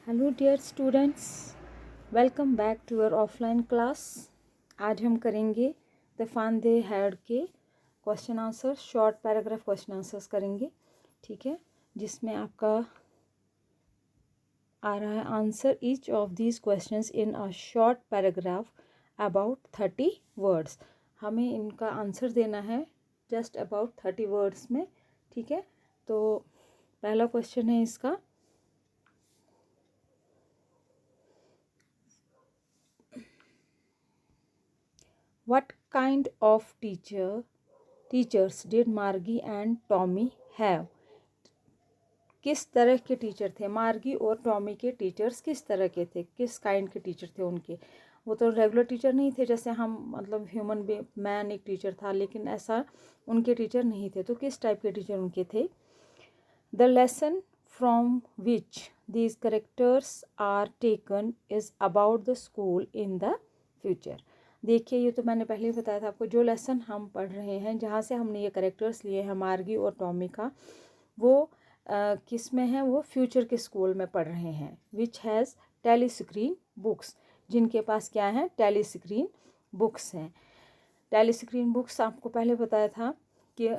Hello dear students, welcome back to your offline class. आज हम करेंगे द फान दे हैड के question answer, short paragraph question answers करेंगे, ठीक है, जिसमें आपका आ रहा है answer each of these questions in a short paragraph about 30 words. हमें इनका आंसर देना है जस्ट अबाउट 30 वर्ड्स में, ठीक है। तो पहला क्वेश्चन है इसका, What kind of teachers did Margie and Tommy have? किस तरह के टीचर थे मार्गी और टॉमी के टीचर्स? किस तरह के थे, किस काइंड के टीचर थे उनके? वो तो रेगुलर टीचर नहीं थे जैसे हम, मतलब ह्यूमन मैन एक टीचर था, लेकिन ऐसा उनके टीचर नहीं थे। तो किस टाइप के टीचर उनके थे? The lesson from which these characters are taken is about the school in the future. देखिए, ये तो मैंने पहले ही बताया था आपको, जो लेसन हम पढ़ रहे हैं, जहाँ से हमने ये करेक्टर्स लिए हैं मार्गी और टॉमी का, वो किस में है? वो फ्यूचर के स्कूल में पढ़ रहे हैं। विच हैज़ टेलीस्क्रीन बुक्स, जिनके पास क्या है? टेलीस्क्रीन बुक्स हैं। टेलीस्क्रीन बुक्स आपको पहले बताया था कि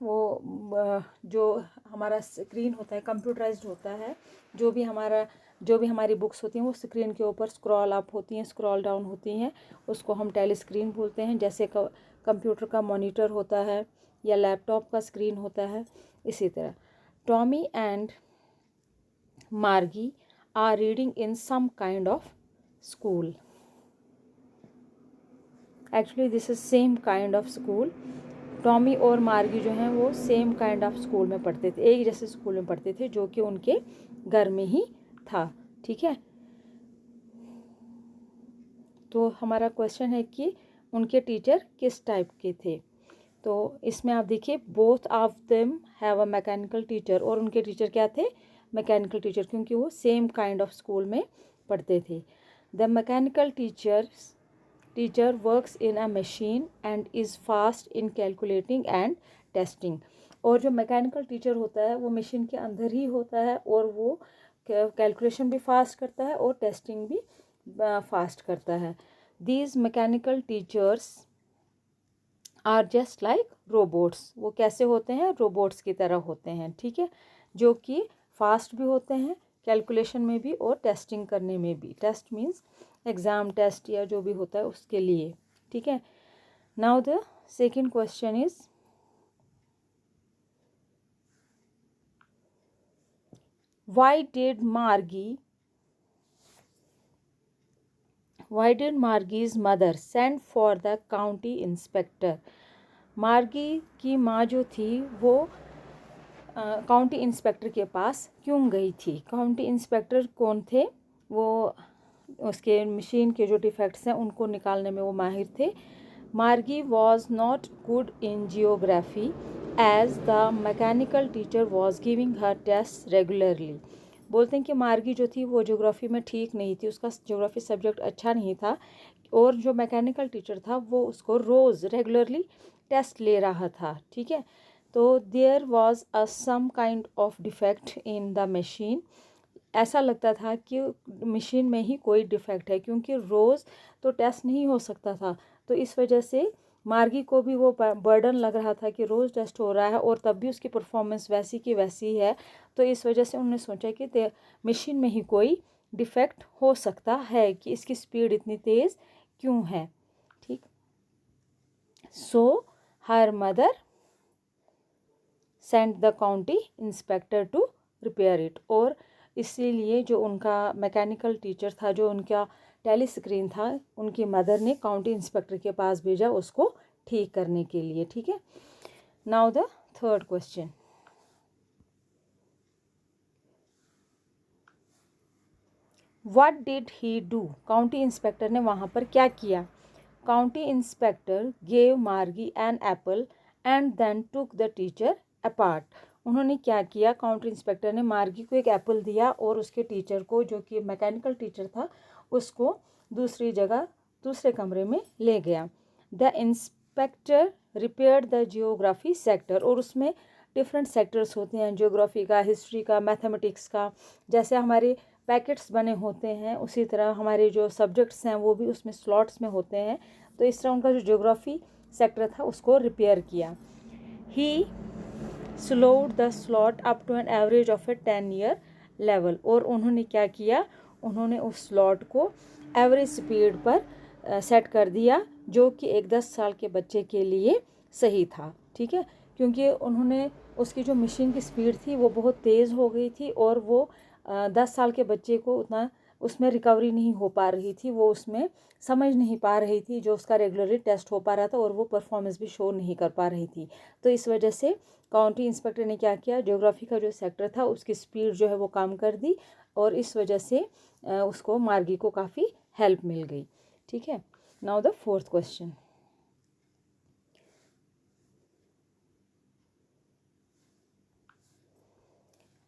वो जो हमारा स्क्रीन होता है कंप्यूटराइज्ड होता है, जो भी हमारी बुक्स होती हैं वो स्क्रीन के ऊपर स्क्रॉल अप होती हैं, स्क्रॉल डाउन होती हैं, उसको हम टेलीस्क्रीन बोलते हैं। जैसे कंप्यूटर का मॉनिटर होता है या लैपटॉप का स्क्रीन होता है, इसी तरह Tommy and Margie are reading in some kind of school. Actually, this is same kind of school. Tommy और मार्गी जो हैं वो सेम काइंड ऑफ स्कूल में पढ़ते थे, एक जैसे स्कूल में पढ़ते थे, जो कि उनके घर में ही था, ठीक है। तो हमारा क्वेश्चन है कि उनके टीचर किस टाइप के थे। तो इसमें आप देखिए, both of them have a mechanical teacher, और उनके टीचर क्या थे? मैकेनिकल टीचर, क्योंकि वो सेम काइंड ऑफ स्कूल में पढ़ते थे। The mechanical teacher works in a machine and is fast in calculating and testing. और जो मैकेनिकल टीचर होता है वो मशीन के अंदर ही होता है, और वो कैलकुलेशन भी फास्ट करता है और टेस्टिंग भी फास्ट करता है। These mechanical teachers are just like robots. वो कैसे होते हैं? रोबोट्स की तरह होते हैं, ठीक है, जो कि फास्ट भी होते हैं कैलकुलेशन में भी और टेस्टिंग करने में भी। टेस्ट मीन्स एग्ज़ाम टेस्ट या जो भी होता है उसके लिए, ठीक है। Now the second question is, why did Margie's mother send for the county inspector? Margie की माँ जो थी वो काउंटी इंस्पेक्टर के पास क्यों गई थी? काउंटी इंस्पेक्टर कौन थे? वो उसके मशीन के जो डिफेक्ट्स हैं उनको निकालने में वो माहिर थे। Margie was not good in geography as the mechanical teacher was giving her test regularly. बोलते हैं कि मार्गी जो थी वो ज्योग्राफी में ठीक नहीं थी, उसका ज्योग्राफी सब्जेक्ट अच्छा नहीं था, और जो मैकेनिकल टीचर था वो उसको रोज़ रेगुलरली टेस्ट ले रहा था, ठीक है। तो there was a some kind of defect in the machine. ऐसा लगता था कि मशीन में ही कोई डिफेक्ट है, क्योंकि रोज़ तो टेस्ट नहीं हो सकता था। तो इस वजह से मार्गी को भी वो बर्डन लग रहा था कि रोज़ टेस्ट हो रहा है और तब भी उसकी परफॉर्मेंस वैसी की वैसी है। तो इस वजह से उन्होंने सोचा कि मशीन में ही कोई डिफेक्ट हो सकता है कि इसकी स्पीड इतनी तेज़ क्यों है, ठीक। So her mother send the county inspector to repair it. और इसीलिए जो उनका मैकेनिकल टीचर था, जो उनका टेली स्क्रीन था, उनकी मदर ने काउंटी इंस्पेक्टर के पास भेजा उसको ठीक करने के लिए, ठीक है। Now the third question, what did he do? County inspector ने वहाँ पर क्या किया? County inspector gave Margie an apple and then took the teacher apart. उन्होंने क्या किया? काउंटी इंस्पेक्टर ने मार्गी को एक एप्पल दिया और उसके टीचर को, जो कि मैकेनिकल टीचर था, उसको दूसरी जगह, दूसरे कमरे में ले गया। The inspector repaired the geography sector, और उसमें डिफरेंट सेक्टर्स होते हैं, जियोग्राफी का, हिस्ट्री का, मैथमेटिक्स का। जैसे हमारे पैकेट्स बने होते हैं, उसी तरह हमारे जो सब्जेक्ट्स हैं वो भी उसमें स्लॉट्स में होते हैं। तो इस तरह उनका जो ज्योग्राफी सेक्टर था उसको रिपेयर किया। He slowed the slot up to an average of a 10-year level, और उन्होंने क्या किया, उन्होंने उस स्लॉट को एवरेज स्पीड पर सेट कर दिया, जो कि एक 10 साल के बच्चे के लिए सही था। ठीक है, क्योंकि उन्होंने उसकी जो मशीन की स्पीड थी वो बहुत तेज़ हो गई थी, और वो 10 साल के बच्चे को उतना उसमें रिकवरी नहीं हो पा रही थी, वो उसमें समझ नहीं पा रही थी जो उसका रेगुलरली टेस्ट हो पा रहा था, और वो परफॉर्मेंस भी शो नहीं कर पा रही थी। तो इस वजह से काउंटी इंस्पेक्टर ने क्या किया, ज्योग्राफी का जो सेक्टर था उसकी स्पीड जो है वो कम कर दी, और इस वजह से उसको मार्गी को काफ़ी हेल्प मिल गई। ठीक है, now the fourth question.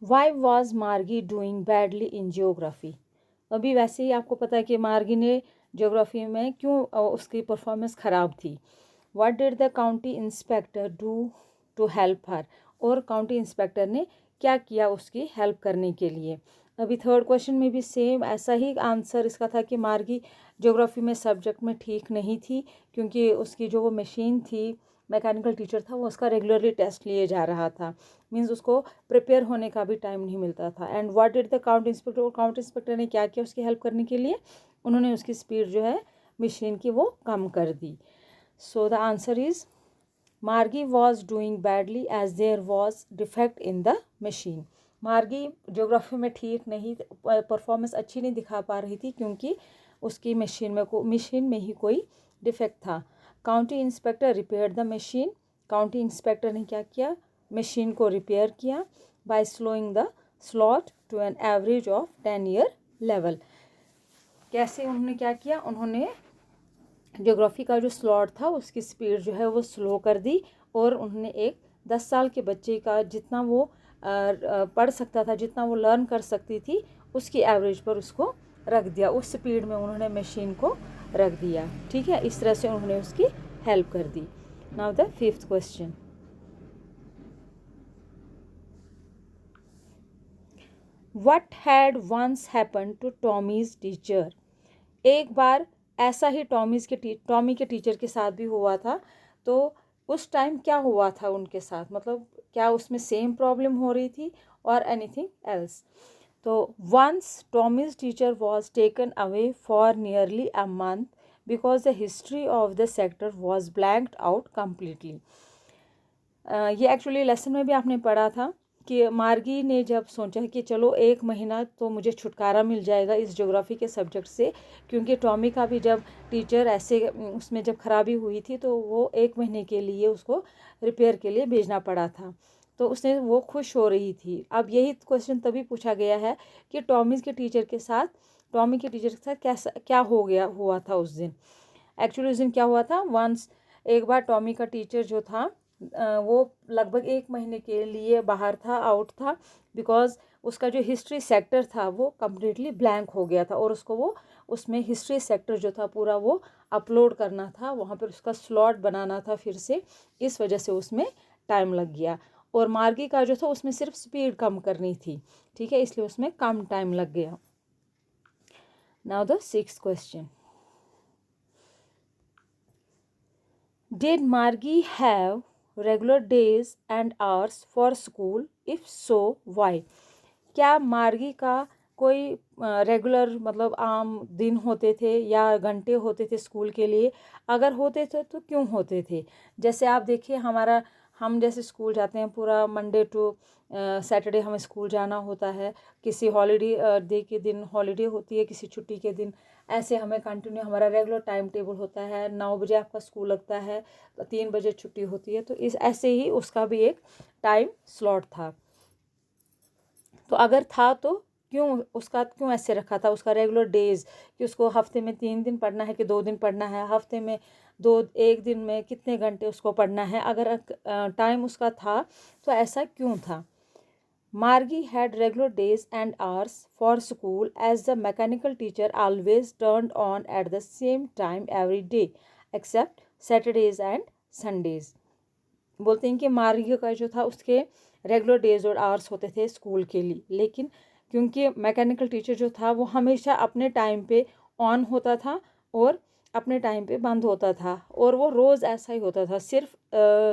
Why was मार्गी डूइंग बैडली इन जियोग्राफी। अभी वैसे ही आपको पता है कि मार्गी ने ज्योग्राफी में क्यों उसकी परफॉर्मेंस ख़राब थी। What did the county inspector do to help her, और काउंटी इंस्पेक्टर ने क्या किया उसकी हेल्प करने के लिए। अभी थर्ड क्वेश्चन में भी सेम ऐसा ही आंसर इसका था कि मार्गी ज्योग्राफी में सब्जेक्ट में ठीक नहीं थी, क्योंकि उसकी जो वो मशीन थी, मैकेनिकल टीचर था, वो उसका रेगुलरली टेस्ट लिए जा रहा था, मीन्स उसको प्रिपेयर होने का भी टाइम नहीं मिलता था। And what did the county inspector, और काउंटी इंस्पेक्टर ने क्या किया उसकी हेल्प करने के लिए, उन्होंने उसकी स्पीड जो है मशीन की वो कम कर दी। So the answer is Margie was doing badly as there was defect in the machine. Margie geography में ठीक नहीं, परफॉर्मेंस अच्छी नहीं दिखा पा रही थी, क्योंकि उसकी मशीन में ही कोई डिफेक्ट था। County inspector repair the machine, county inspector ने क्या किया, मशीन को रिपेयर किया by slowing the slot to an average of 10-year level. कैसे उन्होंने क्या किया, उन्होंने ज्योग्राफी का जो स्लॉट था उसकी स्पीड जो है वो स्लो कर दी, और उन्होंने एक 10 साल के बच्चे का जितना वो पढ़ सकता था, जितना वो लर्न कर सकती थी, उसकी एवरेज पर उसको रख दिया, उस स्पीड में उन्होंने मशीन को रख दिया। ठीक है, इस तरह से उन्होंने उसकी हेल्प कर दी। Now the fifth question. What had once happen to Tommy's teacher. एक बार ऐसा ही टॉमी के टीचर के साथ भी हुआ था। तो उस टाइम क्या हुआ था उनके साथ, मतलब क्या उसमें सेम प्रॉब्लम हो रही थी और एनीथिंग एल्स। तो once Tommy's teacher was taken away for nearly a month because the history of the sector was blanked out completely. ये एक्चुअली लेसन में भी आपने पढ़ा था कि मार्गी ने जब सोचा कि चलो 1 महीना तो मुझे छुटकारा मिल जाएगा इस ज्योग्राफी के सब्जेक्ट से, क्योंकि टॉमी का भी जब टीचर ऐसे उसमें जब खराबी हुई थी तो वो 1 महीने के लिए उसको रिपेयर के लिए भेजना पड़ा था, तो उसने वो खुश हो रही थी। अब यही क्वेश्चन तभी पूछा गया है कि टॉमी के टीचर के साथ कैसा क्या हुआ था उस दिन। एक्चुअली उस दिन क्या हुआ था, वंस एक बार टॉमी का टीचर जो था वो लगभग 1 महीने के लिए बाहर था, आउट था, बिकॉज उसका जो हिस्ट्री सेक्टर था वो कम्प्लीटली ब्लैंक हो गया था, और उसको वो उसमें हिस्ट्री सेक्टर जो था पूरा वो अपलोड करना था, वहाँ पर उसका स्लॉट बनाना था फिर से, इस वजह से उसमें टाइम लग गया। और मार्गी का जो था उसमें सिर्फ स्पीड कम करनी थी, ठीक है, इसलिए उसमें कम टाइम लग गया। Now the sixth question. Did Margie have regular days and hours for school? If so, why? क्या मार्गी का कोई रेगुलर मतलब आम दिन होते थे या घंटे होते थे स्कूल के लिए? अगर होते थे तो क्यों होते थे? जैसे आप देखिए हम जैसे स्कूल जाते हैं पूरा मंडे टू सैटरडे हमें स्कूल जाना होता है, किसी हॉलीडे डे के दिन हॉलीडे होती है, किसी छुट्टी के दिन ऐसे हमें कंटिन्यू हमारा रेगुलर टाइम टेबल होता है। 9 बजे आपका स्कूल लगता है, 3 बजे छुट्टी होती है, तो इस ऐसे ही उसका भी एक टाइम स्लॉट था। तो अगर था तो क्यों ऐसे रखा था उसका रेगुलर डेज, कि उसको हफ्ते में 3 दिन पढ़ना है कि 2 दिन पढ़ना है, हफ्ते में एक दिन में कितने घंटे उसको पढ़ना है, अगर टाइम उसका था तो ऐसा क्यों था। Margie had regular days and hours for school as the mechanical teacher always turned on at the same time every day except Saturdays and Sundays. बोलते हैं कि मार्गी का जो था उसके रेगुलर डेज और आवर्स होते थे स्कूल के लिए, लेकिन क्योंकि मैकेनिकल टीचर जो था वो हमेशा अपने टाइम पे ऑन होता था और अपने टाइम पे बंद होता था, और वो रोज़ ऐसा ही होता था, सिर्फ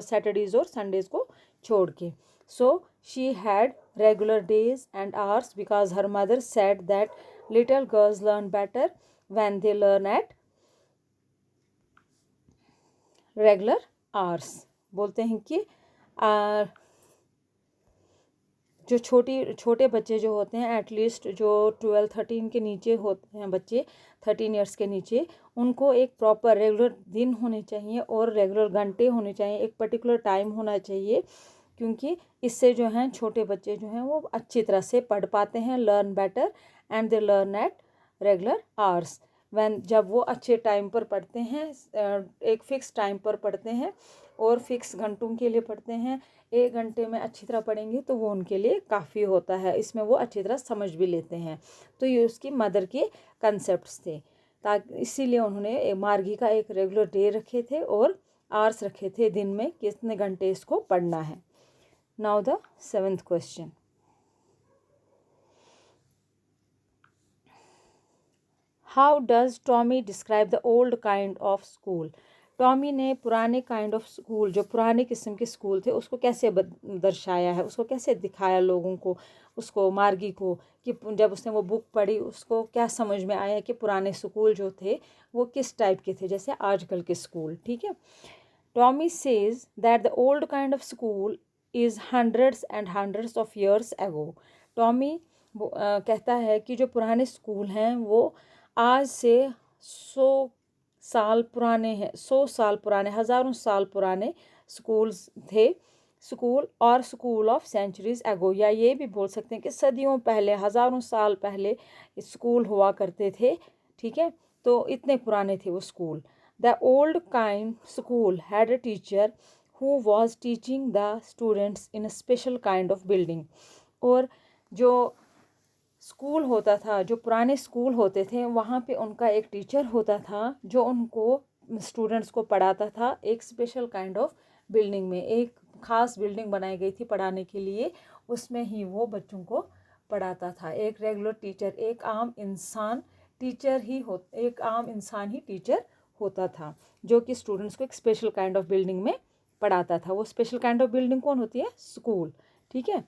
सैटरडेज़ और संडेज़ को छोड़ के. So she had regular days and hours because her mother said that little girls learn better when they learn at regular hours. बोलते हैं कि जो छोटे बच्चे जो होते हैं, एटलीस्ट जो 12-13 के नीचे होते हैं बच्चे, 13 ईयर्स के नीचे, उनको एक प्रॉपर रेगुलर दिन होने चाहिए और रेगुलर घंटे होने चाहिए, एक पर्टिकुलर टाइम होना चाहिए, क्योंकि इससे जो हैं छोटे बच्चे जो हैं वो अच्छी तरह से पढ़ पाते हैं. Learn better and they learn at regular hours. जब वो अच्छे टाइम पर पढ़ते हैं, एक फ़िक्स टाइम पर पढ़ते हैं और फिक्स घंटों के लिए पढ़ते हैं, 1 घंटे में अच्छी तरह पढ़ेंगे तो वो उनके लिए काफ़ी होता है, इसमें वो अच्छी तरह समझ भी लेते हैं. तो ये उसकी मदर के कंसेप्ट्स थे, ताकि इसीलिए उन्होंने मार्गी का एक रेगुलर डे रखे थे और आवर्स रखे थे दिन में कितने घंटे इसको पढ़ना है. Now the 7th question. How does Tommy describe the old kind of school. Tommy ने पुराने काइंड ऑफ स्कूल, जो पुराने किस्म के स्कूल थे, उसको कैसे दर्शाया है, उसको कैसे दिखाया लोगों को, उसको मार्गी को, कि जब उसने वो बुक पढ़ी उसको क्या समझ में आया कि पुराने स्कूल जो थे वो किस टाइप के थे, जैसे आजकल के स्कूल. ठीक है. Tommy says that the old kind of school is hundreds and hundreds of years ago. Tommy कहता है कि जो पुराने स्कूल हैं वो आज से 100 साल पुराने हैं, 100 साल पुराने, हज़ारों साल पुराने स्कूल्स थे. स्कूल और स्कूल ऑफ सेंचुरीज एगो, या ये भी बोल सकते हैं कि सदियों पहले, हज़ारों साल पहले स्कूल हुआ करते थे. ठीक है. तो इतने पुराने थे वो school. The old kind school had a teacher who was teaching the students in a special kind of building. और जो स्कूल होता था, जो पुराने स्कूल होते थे, वहाँ पे उनका एक टीचर होता था जो उनको स्टूडेंट्स को पढ़ाता था एक स्पेशल काइंड ऑफ बिल्डिंग में. एक ख़ास बिल्डिंग बनाई गई थी पढ़ाने के लिए, उसमें ही वो बच्चों को पढ़ाता था. एक रेगुलर टीचर, एक आम इंसान एक आम इंसान ही टीचर होता था, जो कि स्टूडेंट्स को एक स्पेशल काइंड ऑफ बिल्डिंग में पढ़ाता था. वो स्पेशल काइंड ऑफ बिल्डिंग कौन होती है? स्कूल. ठीक है.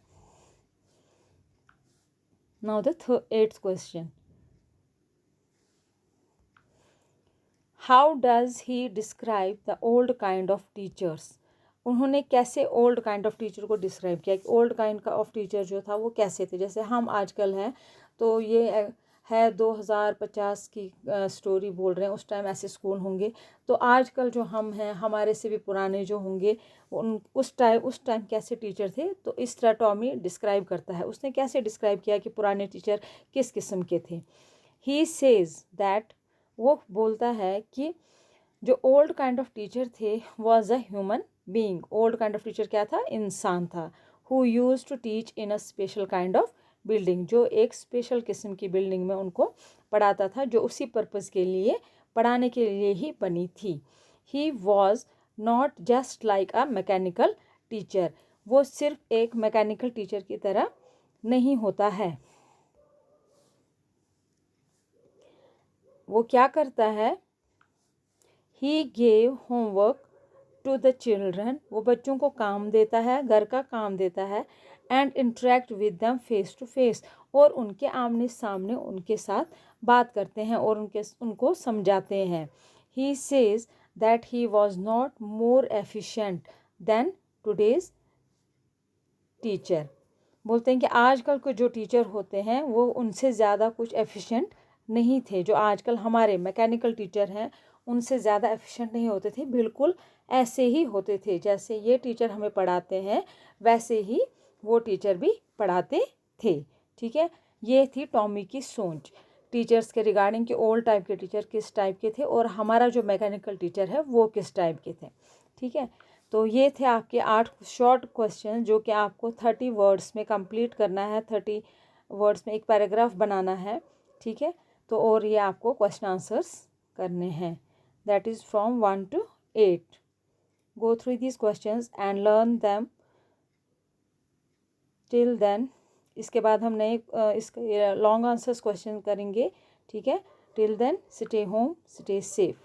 Now the 8th question. How does he describe the old kind of teachers? उन्होंने कैसे ओल्ड काइंड ऑफ टीचर को डिस्क्राइब किया कि ओल्ड काइंड ऑफ टीचर जो था वो कैसे थे. जैसे हम आजकल हैं तो ये है 2050 की स्टोरी बोल रहे हैं, उस टाइम ऐसे स्कूल होंगे. तो आजकल जो हम हैं, हमारे से भी पुराने जो होंगे, उस टाइम कैसे टीचर थे, तो इस तरह टॉमी डिस्क्राइब करता है. उसने कैसे डिस्क्राइब किया कि पुराने टीचर किस किस्म के थे. ही सेज दैट, वो बोलता है कि जो ओल्ड काइंड ऑफ टीचर थे was a human being. Old kind of teacher क्या था? इंसान था. Who use to teach in a special kind of building, जो एक स्पेशल किस्म की बिल्डिंग में उनको पढ़ाता था, जो उसी पर्पज़ के लिए, पढ़ाने के लिए ही बनी थी. He was not just like a mechanical teacher. वो सिर्फ एक मैकेनिकल टीचर की तरह नहीं होता है. वो क्या करता है? He gave homework to the children. वो बच्चों को काम देता है, घर का काम देता है. And interact with them face to face, और उनके आमने सामने उनके साथ बात करते हैं और उनको समझाते हैं. He says that he was not more efficient then today's teacher. बोलते हैं कि आजकल के जो टीचर होते हैं वो उनसे ज़्यादा कुछ एफिशिएंट नहीं थे. जो आजकल हमारे मैकेनिकल टीचर हैं उनसे ज़्यादा एफिशिएंट नहीं होते थे, बिल्कुल ऐसे ही होते थे. जैसे ये टीचर हमें पढ़ाते हैं वैसे ही वो टीचर भी पढ़ाते थे. ठीक है. ये थी टॉमी की सोच टीचर्स के रिगार्डिंग कि ओल्ड टाइप के टीचर किस टाइप के थे और हमारा जो मैकेनिकल टीचर है वो किस टाइप के थे. ठीक है. तो ये थे आपके 8 शॉर्ट क्वेश्चन जो कि आपको 30 वर्ड्स में कंप्लीट करना है. 30 वर्ड्स में एक पैराग्राफ बनाना है. ठीक है. तो और ये आपको क्वेश्चन आंसर्स करने हैं. That is from 1 to 8. Go through these questions and learn them. Till then, इसके बाद हम नए इसके लॉन्ग आंसर्स क्वेश्चन करेंगे, ठीक है। Till then stay home, stay safe.